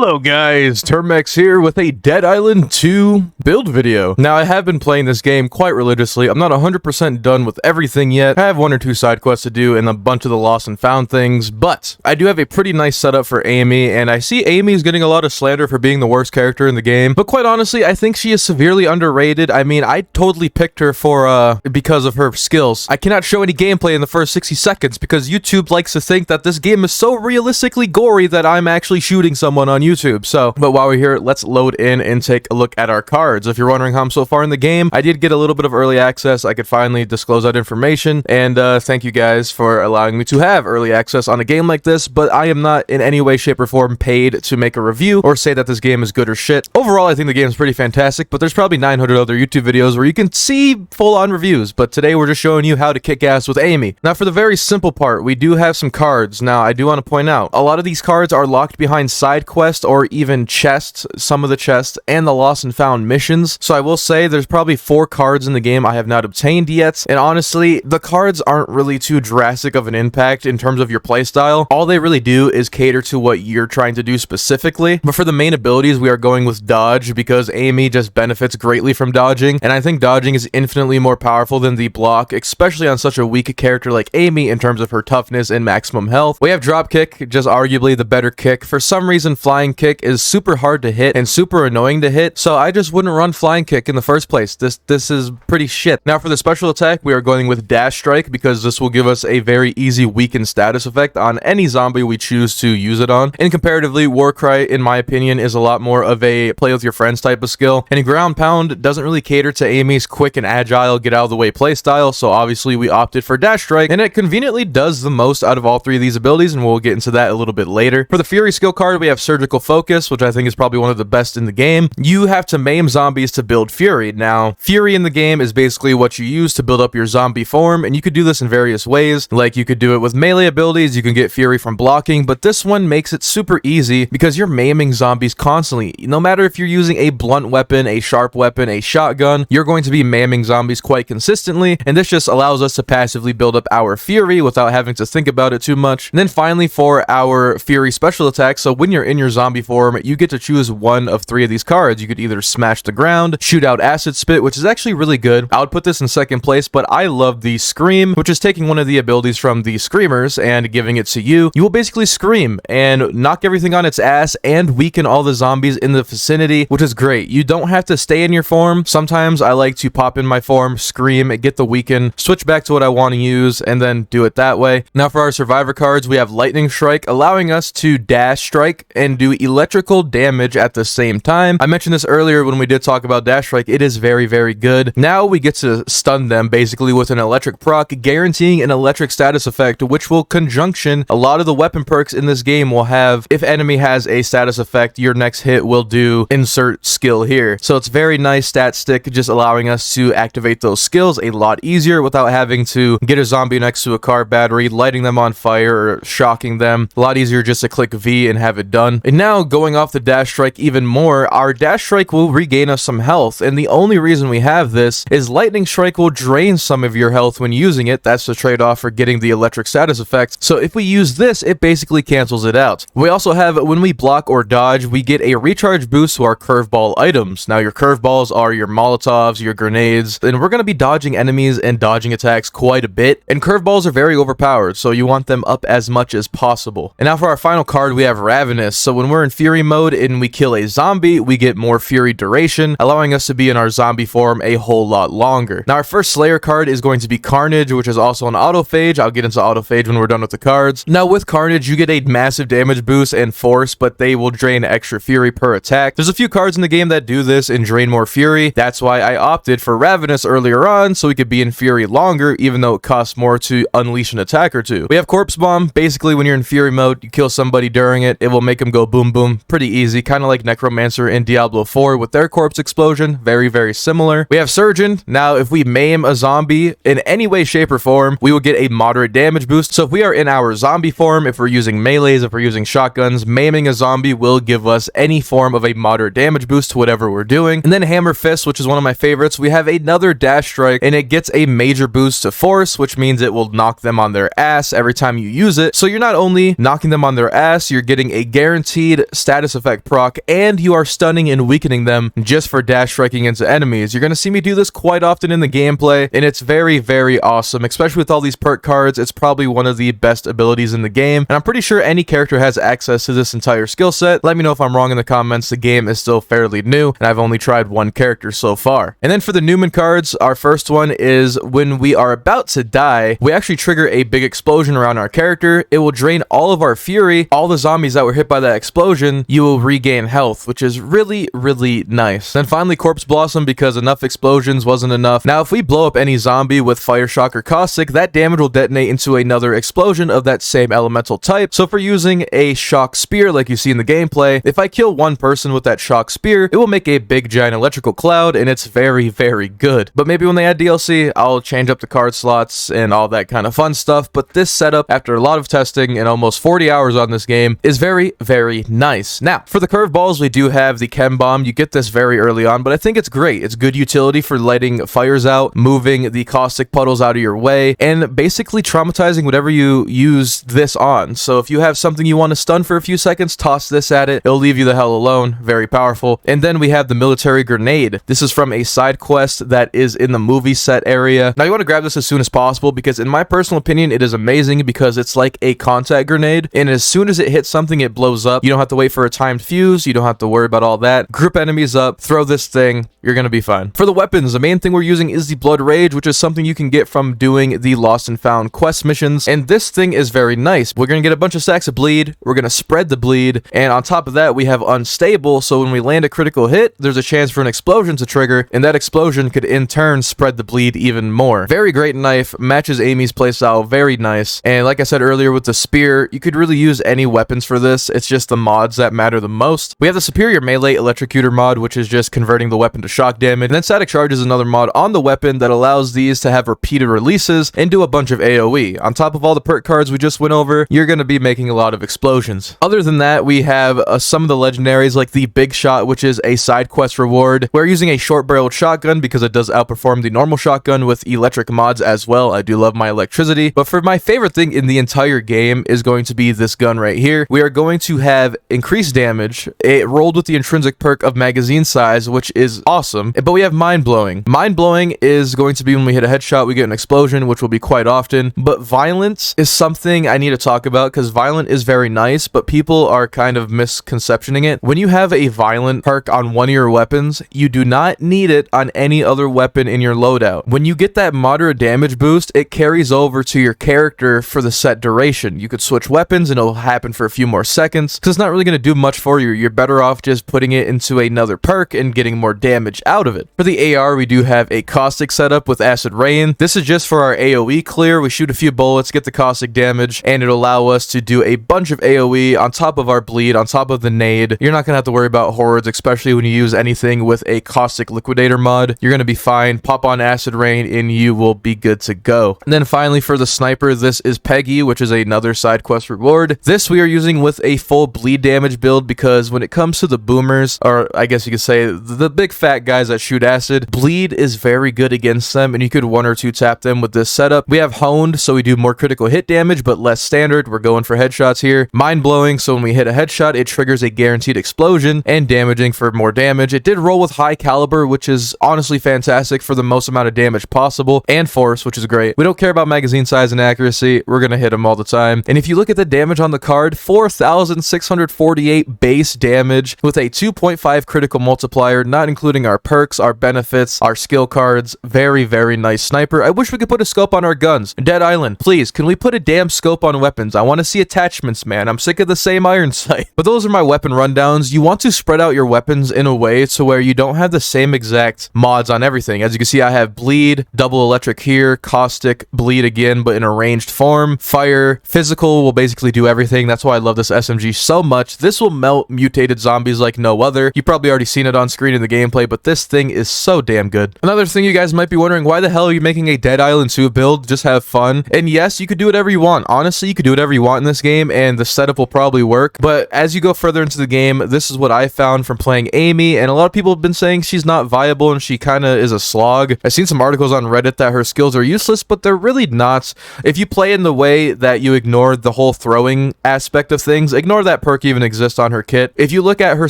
Hello guys, Termex here with a Dead Island 2 build video. Now I have been playing this game quite religiously. I'm not 100% done with everything yet. I have one or two side quests to do and a bunch of the lost and found things, but I do have a pretty nice setup for Amy, and I see Amy is getting a lot of slander for being the worst character in the game, but quite honestly, I think she is severely underrated. I mean, I totally picked her for, because of her skills. I cannot show any gameplay in the first 60 seconds because YouTube likes to think that this game is so realistically gory that I'm actually shooting someone on YouTube. So, but while we're here, let's load in and take a look at our cards. If you're wondering how I'm so far in the game, I did get a little bit of early access. I could finally disclose that information, and thank you guys for allowing me to have early access on a game like this, but I am not in any way, shape, or form paid to make a review or say that this game is good or shit. Overall, I think the game is pretty fantastic, but there's probably 900 other YouTube videos where you can see full-on reviews, but today we're just showing you how to kick ass with Amy. Now, for the very simple part, we do have some cards. Now, I do want to point out, a lot of these cards are locked behind side quests or even chests, some of the chests, and the lost and found missions. So I will say there's probably 4 cards in the game I have not obtained yet, and honestly, the cards aren't really too drastic of an impact in terms of your playstyle. All they really do is cater to what you're trying to do specifically, but for the main abilities, we are going with dodge because Amy just benefits greatly from dodging, and I think dodging is infinitely more powerful than the block, especially on such a weak character like Amy in terms of her toughness and maximum health. We have drop kick, just arguably the better kick. For some reason, flying kick is super hard to hit and super annoying to hit, so I just wouldn't run flying kick in the first place. This is pretty shit. Now for the special attack, we are going with dash strike because this will give us a very easy weaken status effect on any zombie we choose to use it on. And comparatively, war cry, in my opinion, is a lot more of a play with your friends type of skill, and ground pound doesn't really cater to Amy's quick and agile get out of the way playstyle, so obviously we opted for dash strike, and it conveniently does the most out of all 3 of these abilities, and we'll get into that a little bit later. For the fury skill card, we have surgical focus, which I think is probably one of the best in the game. You have to maim zombies to build fury. Now, fury in the game is basically what you use to build up your zombie form, and you could do this in various ways. Like, you could do it with melee abilities, you can get fury from blocking, but this one makes it super easy because you're maiming zombies constantly. No matter if you're using a blunt weapon, a sharp weapon, a shotgun, you're going to be maiming zombies quite consistently, and this just allows us to passively build up our fury without having to think about it too much. And then finally, for our fury special attack, so when you're in your zombie form, you get to choose one of 3 of these cards. You could either smash the ground, shoot out acid spit, which is actually really good. I would put this in second place, but I love the scream, which is taking one of the abilities from the screamers and giving it to you. You will basically scream and knock everything on its ass and weaken all the zombies in the vicinity, which is great. You don't have to stay in your form. Sometimes I like to pop in my form, scream, get the weaken, switch back to what I want to use, and then do it that way. Now for our survivor cards, we have lightning strike, allowing us to dash strike and do electrical damage at the same time. I mentioned this earlier when we did talk about dash strike. It is very, very good. Now we get to stun them basically with an electric proc, guaranteeing an electric status effect, which will conjunction a lot of the weapon perks in this game will have. If enemy has a status effect, your next hit will do insert skill here. So it's very nice stat stick, just allowing us to activate those skills a lot easier without having to get a zombie next to a car battery, lighting them on fire or shocking them. A lot easier just to click V and have it done. And now going off the dash strike even more, our dash strike will regain us some health, and the only reason we have this is lightning strike will drain some of your health when using it. That's the trade-off for getting the electric status effect. So if we use this, it basically cancels it out. We also have, when we block or dodge, we get a recharge boost to our curveball items. Now your curveballs are your molotovs, your grenades, and we're going to be dodging enemies and dodging attacks quite a bit, and curveballs are very overpowered, so you want them up as much as possible. And now for our final card, we have Ravenous. So when we're in fury mode and we kill a zombie, we get more fury duration, allowing us to be in our zombie form a whole lot longer. Now our first Slayer card is going to be Carnage, which is also an autophage. I'll get into autophage when we're done with the cards. Now with Carnage, you get a massive damage boost and force, but they will drain extra fury per attack. There's a few cards in the game that do this and drain more fury. That's why I opted for Ravenous earlier on, so we could be in fury longer, even though it costs more to unleash an attack or two. We have Corpse Bomb. Basically, when you're in fury mode, you kill somebody during it, it will make them go boom boom. Pretty easy, kind of like Necromancer in Diablo 4 with their corpse explosion. Very, very similar. We have Surgeon. Now, if we maim a zombie in any way, shape, or form, we will get a moderate damage boost. So if we are in our zombie form, if we're using melees, if we're using shotguns, maiming a zombie will give us any form of a moderate damage boost to whatever we're doing. And then Hammer Fist, which is one of my favorites, we have another dash strike, and it gets a major boost to force, which means it will knock them on their ass every time you use it. So you're not only knocking them on their ass, you're getting a guarantee bleed status effect proc, and you are stunning and weakening them just for dash striking into enemies. You're going to see me do this quite often in the gameplay, and it's very, very awesome, especially with all these perk cards. It's probably one of the best abilities in the game, and I'm pretty sure any character has access to this entire skill set. Let me know if I'm wrong in the comments. The game is still fairly new, and I've only tried one character so far. And then for the Newman cards, our first one is when we are about to die, we actually trigger a big explosion around our character. It will drain all of our fury. All the zombies that were hit by that explosion, you will regain health, which is really, really nice. Then finally, Corpse Blossom, because enough explosions wasn't enough. Now, if we blow up any zombie with Fire Shock or Caustic, that damage will detonate into another explosion of that same elemental type. So if we're using a Shock Spear, like you see in the gameplay, if I kill one person with that Shock Spear, it will make a big giant electrical cloud, and it's very, very good. But maybe when they add DLC, I'll change up the card slots and all that kind of fun stuff. But this setup, after a lot of testing and almost 40 hours on this game, is very, very nice. Now, for the Curveballs, we do have the Chem Bomb. You get this very early on, but I think it's great. It's good utility for lighting fires out, moving the caustic puddles out of your way, and basically traumatizing whatever you use this on. So if you have something you want to stun for a few seconds, toss this at it. It'll leave you the hell alone. Very powerful. And then we have the Military Grenade. This is from a side quest that is in the movie set area. Now you want to grab this as soon as possible, because in my personal opinion, it is amazing because it's like a contact grenade, and as soon as it hits something, it blows up. You don't have to wait for a timed fuse. You don't have to worry about all that. Group enemies up, throw this thing, you're gonna be fine. For the weapons, the main thing we're using is the Blood Rage, which is something you can get from doing the Lost and Found quest missions, and this thing is very nice. We're gonna get a bunch of stacks of bleed, we're gonna spread the bleed, and on top of that, we have Unstable, so when we land a critical hit, there's a chance for an explosion to trigger, and that explosion could in turn spread the bleed even more. Very great knife, matches Amy's playstyle, very nice, and like I said earlier with the spear, you could really use any weapons for this. It's just the mods that matter the most. We have the Superior Melee Electrocutor mod, which is just converting the weapon to shock damage, and then Static Charge is another mod on the weapon that allows these to have repeated releases and do a bunch of AoE. On top of all the perk cards we just went over, you're going to be making a lot of explosions. Other than that, we have some of the legendaries like the Big Shot, which is a side quest reward. We're using a short-barreled shotgun because it does outperform the normal shotgun with electric mods as well. I do love my electricity, but for my favorite thing in the entire game is going to be this gun right here. We are going to have increased damage. It rolled with the intrinsic perk of magazine size, which is awesome, but we have Mind Blowing. Mind Blowing is going to be when we hit a headshot, we get an explosion, which will be quite often, but Violence is something I need to talk about because Violent is very nice, but people are kind of misconceptioning it. When you have a Violent perk on one of your weapons, you do not need it on any other weapon in your loadout. When you get that moderate damage boost, it carries over to your character for the set duration. You could switch weapons and it'll happen for a few more seconds, because it's not really going to do much for you. You're better off just putting it into another perk and getting more damage out of it. For the AR, we do have a Caustic setup with Acid Rain. This is just for our AoE clear. We shoot a few bullets, get the Caustic damage, and it'll allow us to do a bunch of AoE on top of our bleed, on top of the nade. You're not going to have to worry about hordes, especially when you use anything with a Caustic Liquidator mod. You're going to be fine. Pop on Acid Rain and you will be good to go. And then finally for the Sniper, this is Peggy, which is another side quest reward. This we are using with a full bleed damage build because when it comes to the boomers, or I guess you could say the big fat guys that shoot acid, bleed is very good against them, and you could 1 or 2 tap them with this setup. We have Honed, so we do more critical hit damage but less standard. We're going for headshots here. Mind Blowing, so when we hit a headshot, it triggers a guaranteed explosion, and Damaging for more damage. It did roll with High Caliber, which is honestly fantastic for the most amount of damage possible, and Force, which is great. We don't care about magazine size and accuracy. We're gonna hit them all the time. And if you look at the damage on the card, 4,648 base damage with a 2.5 critical multiplier, not including our perks, our benefits, our skill cards. Very, very nice sniper. I wish we could put a scope on our guns. Dead Island, please, can we put a damn scope on weapons? I want to see attachments, man. I'm sick of the same iron sight. But those are my weapon rundowns. You want to spread out your weapons in a way to where you don't have the same exact mods on everything. As you can see, I have bleed, double electric here, caustic, bleed again, but in a ranged form. Fire, physical will basically do everything. That's why I love this SMG so much. This will melt mutated zombies like no other. You've probably already seen it on screen in the gameplay, but this thing is so damn good. Another thing you guys might be wondering, why the hell are you making a Dead Island 2 build? Just have fun. And yes, you could do whatever you want. Honestly, you could do whatever you want in this game, and the setup will probably work. But as you go further into the game, this is what I found from playing Amy, and a lot of people have been saying she's not viable and she kind of is a slog. I've seen some articles on Reddit that her skills are useless, but they're really not. If you play in the way that you ignore the whole throwing aspect of things, ignore that perk even exists on her kit. If you look at her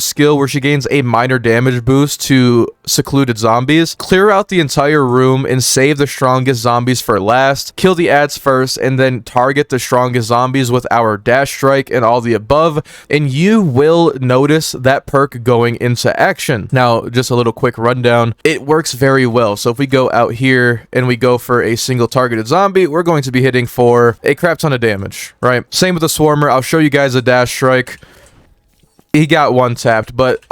skill where she gains a minor damage boost to secluded zombies, clear out the entire room and save the strongest zombies for last, kill the ads first, and then target the strongest zombies with our dash strike and all the above, and you will notice that perk going into action. Now, just a little quick rundown. It works very well. So if we go out here and we go for a single targeted zombie, we're going to be hitting for a crap ton of damage, right? Same with the Swarmer. I'll show you guys a dash strike. He got one tapped, but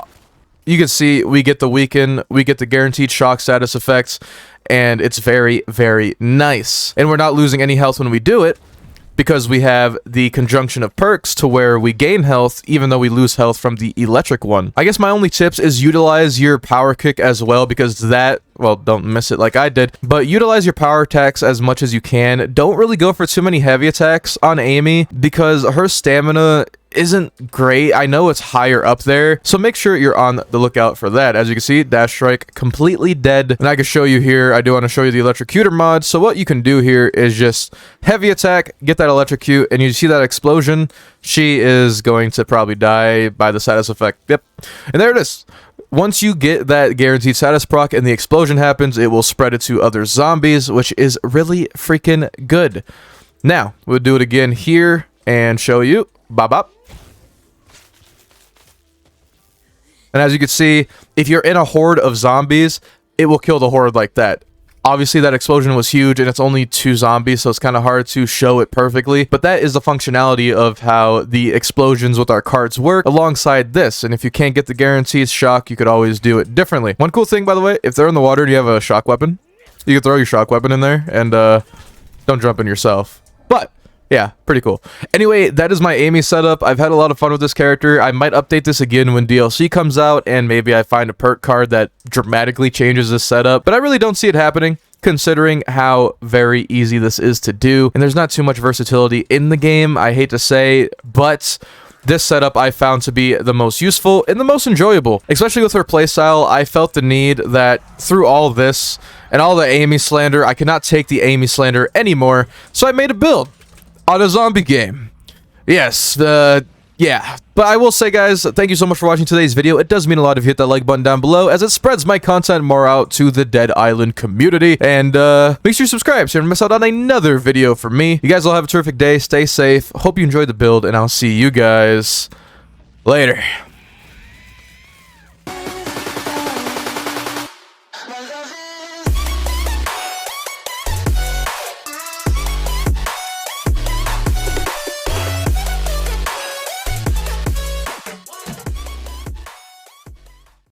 you can see we get the weaken, we get the guaranteed shock status effects, and it's very, very nice. And we're not losing any health when we do it, because we have the conjunction of perks to where we gain health even though we lose health from the electric one. I guess my only tips is utilize your power kick as well, because that, well, don't miss it like I did, but utilize your power attacks as much as you can. Don't really go for too many heavy attacks on Amy because her stamina isn't great. I know it's higher up there, so make sure you're on the lookout for that. As you can see, dash strike completely dead, and I can show you here, I do want to show you the electrocutor mod. So what you can do here is just heavy attack, get that electrocute, and you see that explosion, she is going to probably die by the status effect. Yep, and there it is. Once you get that guaranteed status proc and the explosion happens, it will spread it to other zombies, which is really freaking good. Now we'll do it again here and show you. Bop bop. And as you can see, if you're in a horde of zombies, it will kill the horde like that. Obviously, that explosion was huge, and it's only 2 zombies, so it's kind of hard to show it perfectly. But that is the functionality of how the explosions with our cards work alongside this. And if you can't get the guaranteed shock, you could always do it differently. One cool thing, by the way, if they're in the water and you have a shock weapon, you can throw your shock weapon in there and don't jump in yourself. But yeah, pretty cool. Anyway, that is my Amy setup. I've had a lot of fun with this character. I might update this again when DLC comes out, and maybe I find a perk card that dramatically changes this setup. But I really don't see it happening, considering how very easy this is to do. And there's not too much versatility in the game, I hate to say, but this setup I found to be the most useful and the most enjoyable. Especially with her playstyle, I felt the need that through all this and all the Amy slander, I could not take the Amy slander anymore, so I made a build on a zombie game. Yes, yeah. But I will say, guys, thank you so much for watching today's video. It does mean a lot if you hit that like button down below, as it spreads my content more out to the Dead Island community. And make sure you subscribe so you don't miss out on another video from me. You guys all have a terrific day. Stay safe. Hope you enjoyed the build, and I'll see you guys later.